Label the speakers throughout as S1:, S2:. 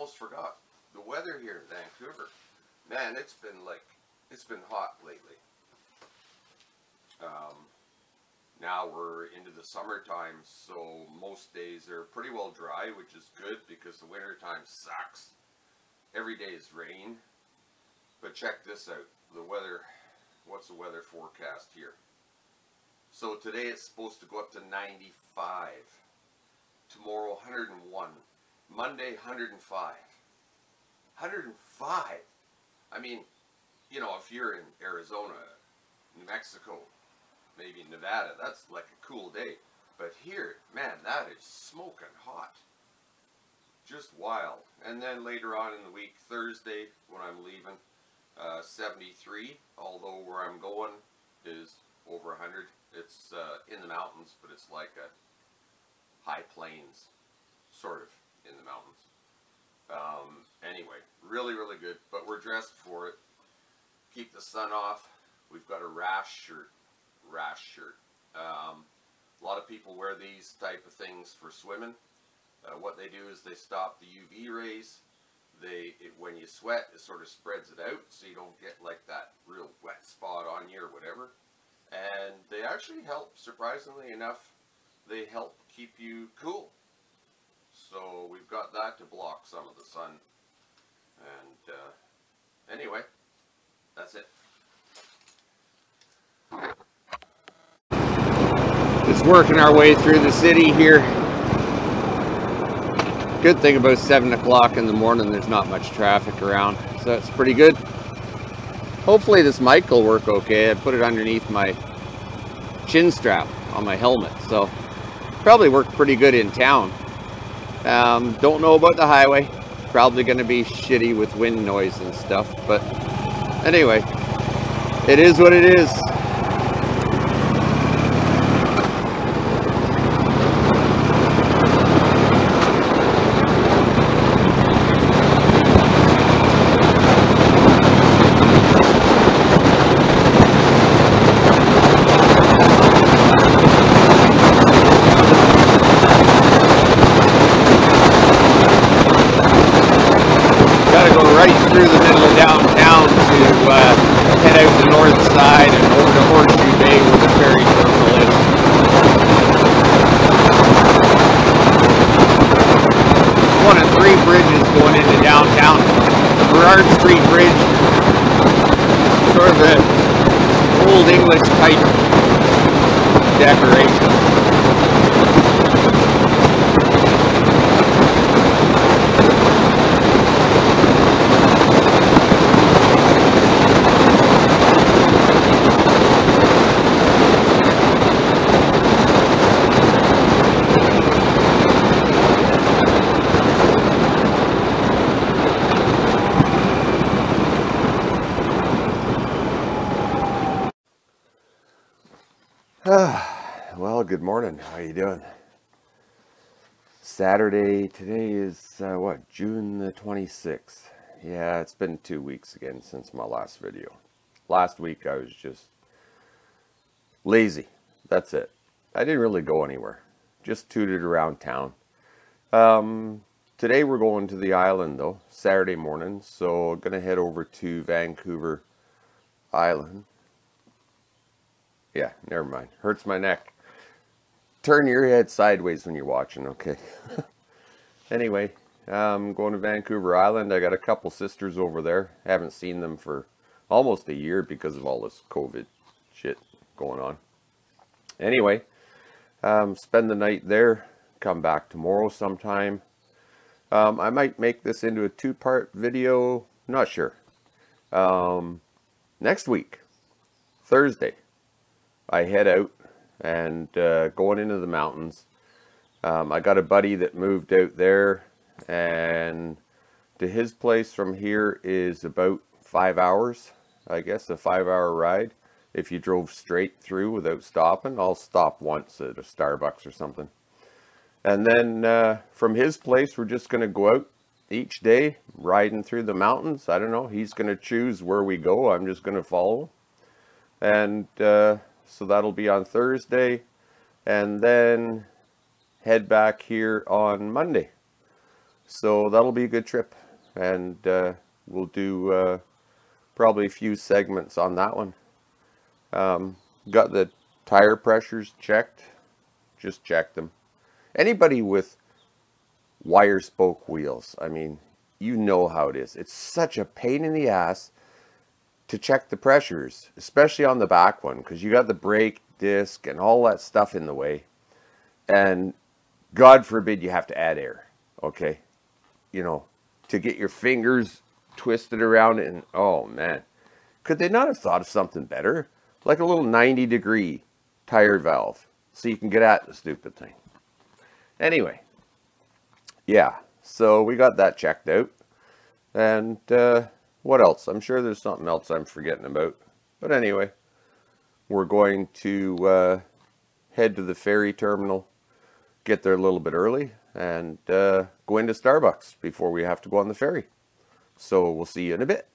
S1: almost forgot. The weather here in Vancouver, man, it's been hot lately. Now we're into the summertime, so most days are pretty well dry, which is good because the wintertime sucks. Every day is rain. But check this out, the weather, what's the weather forecast here? So today it's supposed to go up to 95. Tomorrow 101. Monday 105. 105! I mean, you know, if you're in Arizona, New Mexico, maybe Nevada, that's like a cool day. But here, man, that is smoking hot. Just wild. And then later on in the week, Thursday, when I'm leaving, 73, although where I'm going is over 100. It's in the mountains, but it's like a high plains, sort of, in the mountains. Anyway, really, really good, but we're dressed for it. Keep the sun off. We've got a rash shirt. A lot of people wear these type of things for swimming. What they do is they stop the UV rays. When you sweat, it sort of spreads it out, so you don't get like that real wet spot on you or whatever. And they actually help, surprisingly enough, they help keep you cool. So we've got that to block some of the sun. And anyway, that's it. Just working our way through the city here. Good thing about 7 o'clock in the morning, there's not much traffic around, so that's pretty good. Hopefully this mic will work okay. I put it underneath my chin strap on my helmet, so probably worked pretty good in town. Don't know about the highway. Probably going to be shitty with wind noise and stuff, but anyway, it is what it is. Through the middle of downtown to head out the north side and over to Horseshoe Bay where the ferry terminal is. One of 3 bridges going into downtown. The Burrard Street Bridge, sort of an old English type decoration. Well, good morning. How you doing? Saturday. Today is what? June the 26th. Yeah, it's been 2 weeks again since my last video. Last week I was just lazy. That's it. I didn't really go anywhere. Just tooted around town. Today we're going to the island though. Saturday morning. So I'm gonna head over to Vancouver Island. Yeah, never mind. Hurts my neck. Turn your head sideways when you're watching, okay? Anyway, I'm going to Vancouver Island. I got a couple sisters over there. Haven't seen them for almost a year because of all this COVID shit going on. Anyway, spend the night there. Come back tomorrow sometime. I might make this into a 2-part video. Not sure. Next week, Thursday, I head out and going into the mountains. I got a buddy that moved out there, and to his place from here is about 5 hours, I guess, a 5-hour ride. If you drove straight through without stopping, I'll stop once at a Starbucks or something. And then from his place, we're just going to go out each day, riding through the mountains. I don't know, he's going to choose where we go. I'm just going to follow. And so that'll be on Thursday, and then head back here on Monday. So that'll be a good trip, and we'll do probably a few segments on that one. Got the tire pressures checked. Just check them. Anybody with wire spoke wheels, I mean, you know how it is. It's such a pain in the ass to check the pressures, especially on the back one, because you got the brake disc and all that stuff in the way. And God forbid you have to add air, okay? You know, to get your fingers twisted around it, and oh man. Could they not have thought of something better? Like a little 90-degree tire valve, so you can get at the stupid thing. Anyway, yeah, so we got that checked out. And what else? I'm sure there's something else I'm forgetting about. But anyway, we're going to head to the ferry terminal, get there a little bit early, and go into Starbucks before we have to go on the ferry. So we'll see you in a bit.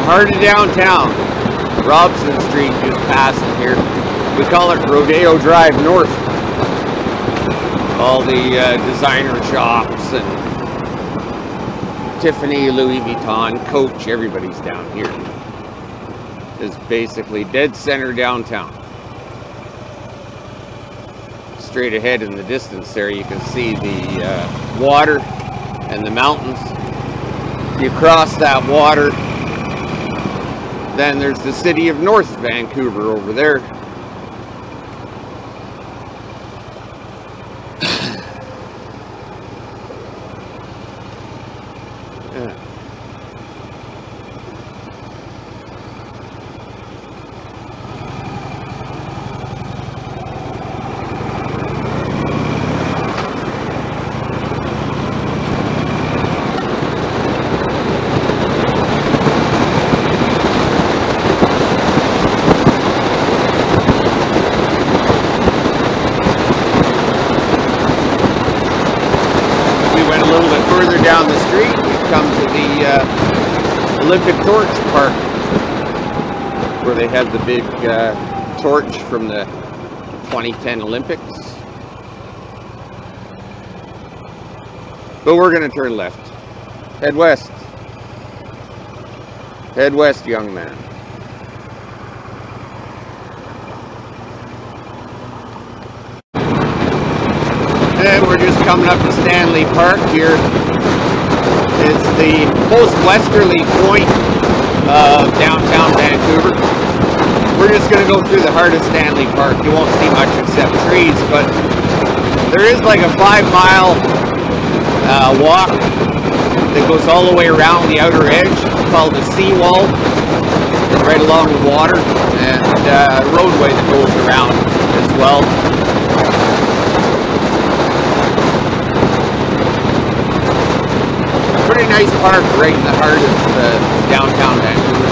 S1: Heart of downtown, Robson Street just passing here. We call it Rodeo Drive North. All the designer shops and Tiffany, Louis Vuitton, Coach, everybody's down here. It's basically dead center downtown. Straight ahead in the distance there you can see the water and the mountains. You cross that water, then there's the city of North Vancouver over there. Down the street, we come to the Olympic Torch Park, where they had the big torch from the 2010 Olympics. But we're going to turn left. Head west. Head west, young man. And we're just coming up to Stanley Park here. It's the most westerly point of downtown Vancouver. We're just going to go through the heart of Stanley Park. You won't see much except trees, but there is like a 5-mile walk that goes all the way around the outer edge, called the seawall, right along the water, and a roadway that goes around as well. Pretty nice park right in the heart of downtown Vancouver.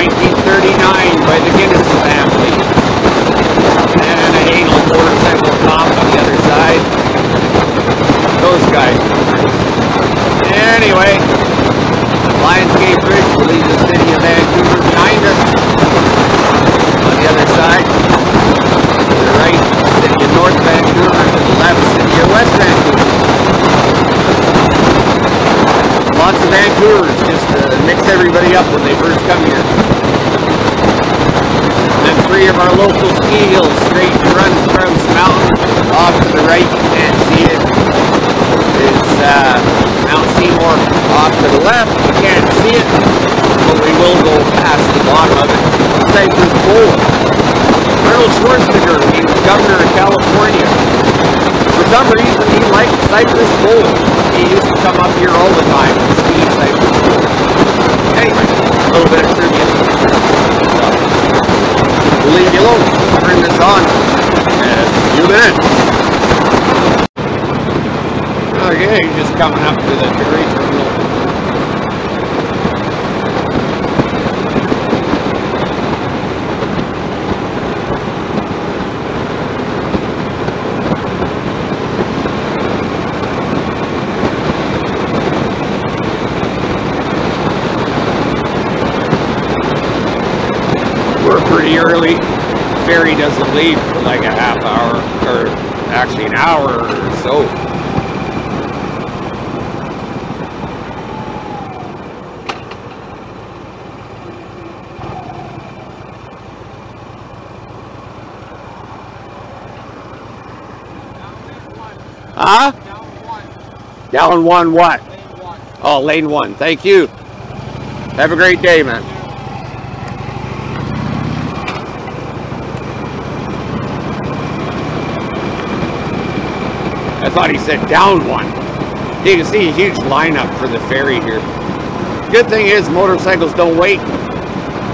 S1: 1939 by the Guinness family. And a Halo motorcycle top on the other side. Those guys. Anyway, Lionsgate Bridge will leave the city of Vancouver behind us. On the other side, to the right, city of North Vancouver. To the left, city of West Vancouver. Lots of Vancouvers, just to mix everybody up when they first come here. And then 3 of our local ski hills straight in front of Crouse Mountain. Off to the right, you can't see it, is Mount Seymour. Off to the left, you can't see it, but we will go past the bottom of it. Cypress Bowl. Arnold Schwarzenegger, he was governor of California. For some reason, he liked Cypress Bowl. He used to come up here all the time and ski Cypress Bowl. Anyway, a little bit of trivia. We'll leave you alone. Turn this on in a few minutes. Okay, just coming up to the ferry terminal. Pretty early. The ferry doesn't leave for like a half hour, or actually an hour or so. Huh? Down one what? Lane 1. Oh, lane 1. Thank you. Have a great day, man. I thought he said down 1. You can see a huge lineup for the ferry here. Good thing is motorcycles don't wait.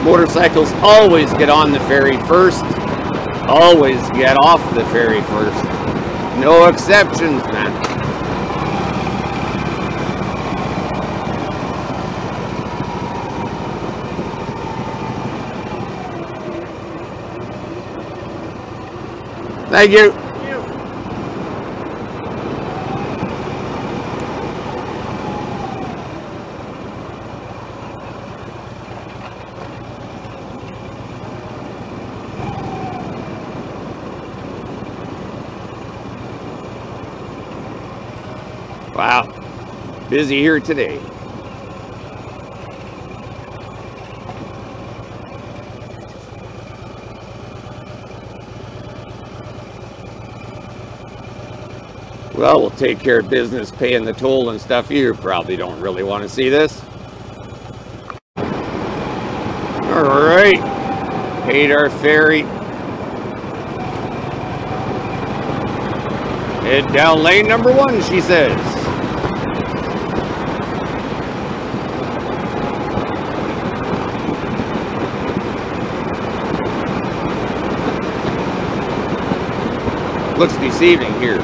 S1: Motorcycles always get on the ferry first. Always get off the ferry first. No exceptions, man. Thank you. Wow, busy here today. Well, we'll take care of business paying the toll and stuff. You probably don't really want to see this. All right, paid our ferry. Head down lane number 1, she says. Looks deceiving here.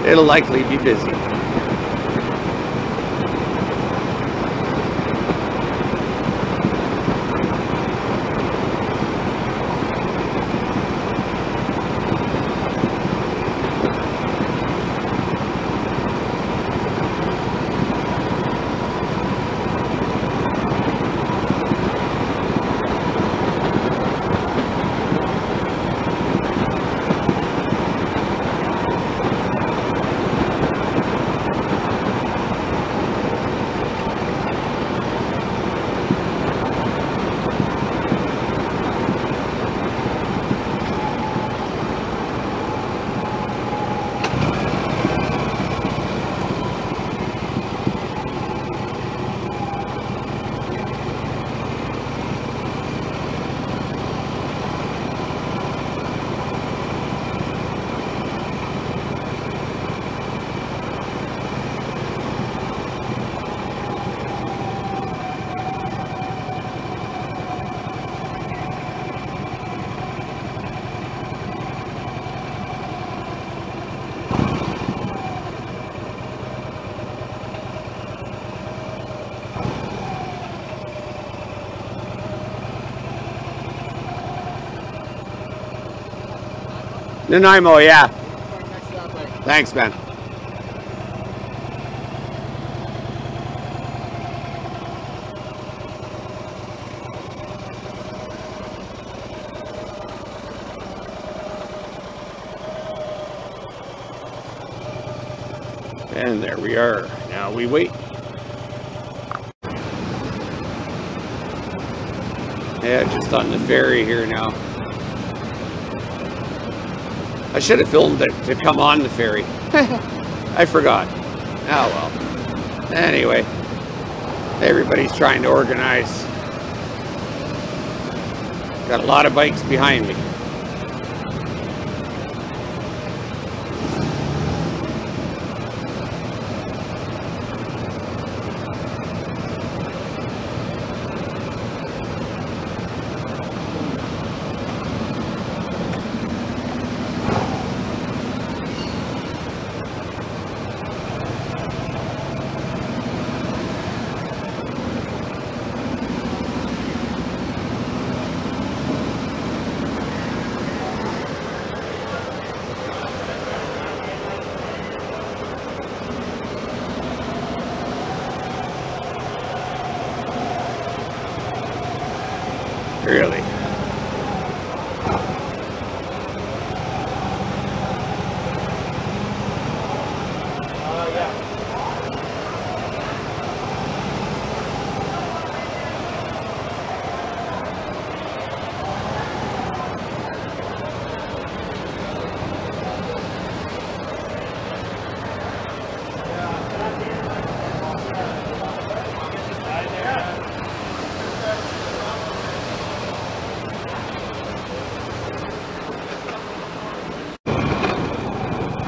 S1: It'll likely be busy. Nanaimo, yeah. Thanks, man. And there we are. Now we wait. Yeah, just on the ferry here now. I should have filmed it to come on the ferry. I forgot. Oh well. Anyway, everybody's trying to organize. Got a lot of bikes behind me. Really?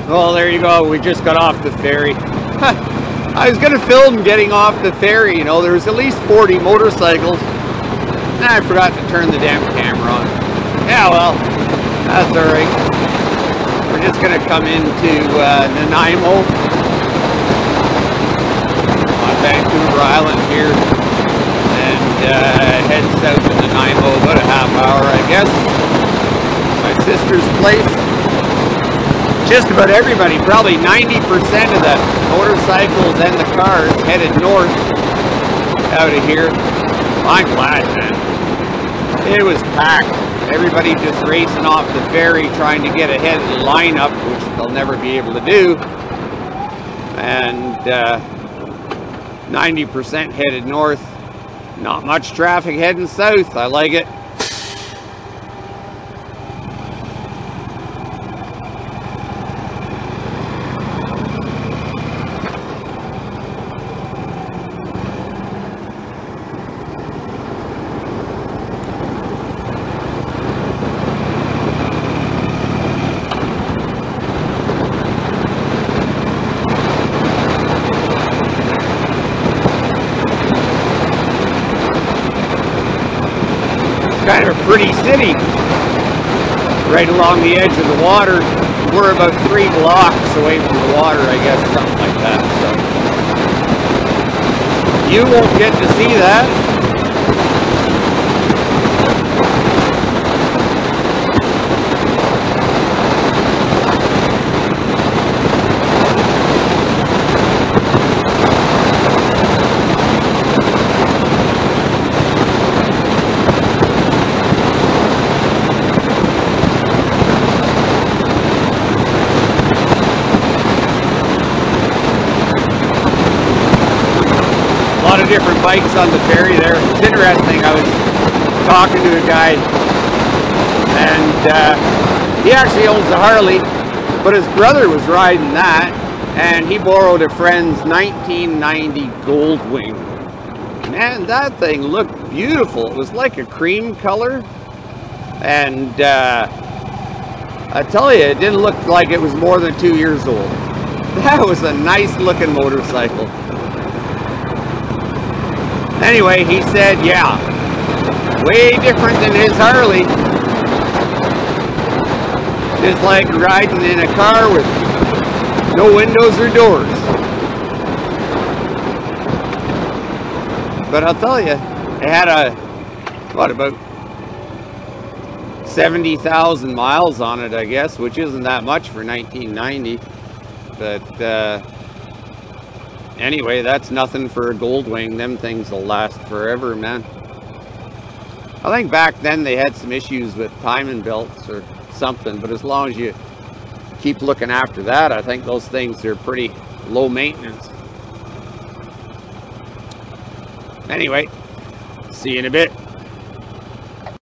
S1: Well, there you go. We just got off the ferry. I was going to film getting off the ferry. You know, there was at least 40 motorcycles. And I forgot to turn the damn camera on. Yeah, well, that's all right. We're just going to come into Nanaimo on Vancouver Island here and head south to Nanaimo about a half hour, I guess. My sister's place. Just about everybody, probably 90% of the motorcycles and the cars headed north out of here. I'm glad, man. It was packed. Everybody just racing off the ferry trying to get ahead of the lineup, which they'll never be able to do. And 90% headed north. Not much traffic heading south. I like it. Kind of a pretty city, right along the edge of the water. We're about 3 blocks away from the water, I guess, something like that. So you won't get to see that. Different bikes on the ferry there. It's interesting. I was talking to a guy and he actually owns a Harley, but his brother was riding that and he borrowed a friend's 1990 Goldwing. Man, that thing looked beautiful. It was like a cream color, and I tell you, it didn't look like it was more than 2 years old. That was a nice looking motorcycle. Anyway, he said, yeah, way different than his Harley. Just like riding in a car with no windows or doors. But I'll tell you, it had a, what, about
S2: 70,000 miles on it, I guess, which isn't that much for 1990. But anyway, that's nothing for a Goldwing. Them things will last forever, man. I think back then they had some issues with timing belts or something, but as long as you keep looking after that, I think those things are pretty low maintenance. Anyway, see you in a bit.